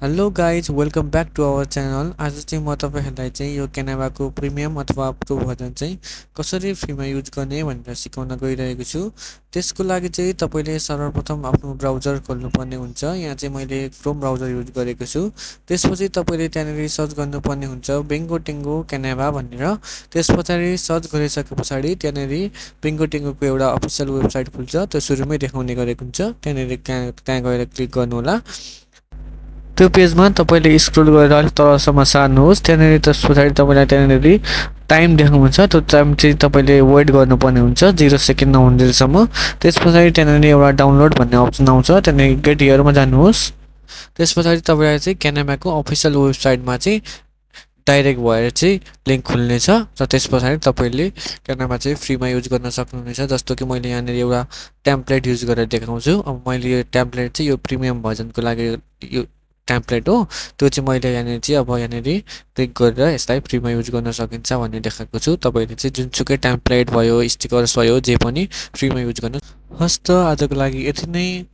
Hello guys welcome back to our channel. आज चाहिँ म तपाईँहरूलाई चाहिँ यो क्यानभाको प्रिमियम अथवा प्रो भर्जन चाहिँ कसरी फ्रीमा युज गर्ने भनेर सिकाउन गइरहेको छु। त्यसको लागि चाहिँ तपाईँले सर्वप्रथम आफ्नो ब्राउजर खोल्नुपर्ने हुन्छ। यहाँ चाहिँ मैले क्रोम ब्राउजर युज गरेको छु। त्यसपछि तपाईँले त्यहाँनिर सर्च गर्नुपर्ने हुन्छ बेङ्गो टेङ्गो क्यानभा भनेर। त्यस पछाडि सर्च गरिसके पछाडि त्यहाँनिर बेङ्गो टेङ्गोको एउटा अफिसियल वेबसाइट खुल्छ। त्यो सुरुमै देखाउने गरेको हुन्छ। त्यहाँनिर त्यहाँ गएर क्लिक गर्नुहोला। त्यो पेजमा तपाईँले स्क्रोल गरेर अलिक तलसम्म सार्नुहोस्। त्यहाँनिर त्यस पछाडि तपाईँलाई त्यहाँनिर टाइम देखाउनुहुन्छ। त्यो टाइम चाहिँ तपाईँले वेट गर्नुपर्ने हुन्छ 0 सेकेन्ड नहुन्जेलसम्म। त्यस पछाडि त्यहाँनिर एउटा डाउनलोड भन्ने अप्सन आउँछ। त्यहाँनिर गेट हियरमा जानुहोस्। त्यस पछाडि तपाईँलाई चाहिँ क्यानभाको अफिसियल वेबसाइटमा चाहिँ डाइरेक्ट भएर चाहिँ लिङ्क खुल्नेछ र त्यस पछाडि तपाईँले क्यानभा चाहिँ फ्रीमा युज गर्न सक्नुहुनेछ। जस्तो कि मैले यहाँनिर एउटा टेम्प्लेट युज गरेर देखाउँछु। अब मैले यो टेम्प्लेट चाहिँ यो प्रिमियम भर्जनको लागि यो टेम्प्लेट हो। त्यो चाहिँ मैले यहाँनिर चाहिँ अब यहाँनिर क्लिक गरेर यसलाई फ्रीमा युज गर्न सकिन्छ भन्ने देखाएको छु। तपाईँले चाहिँ जुनसुकै टेम्प्लेट भयो, स्टिकर्स भयो, जे पनि फ्रीमा युज गर्न। हस् त आजको लागि यति नै।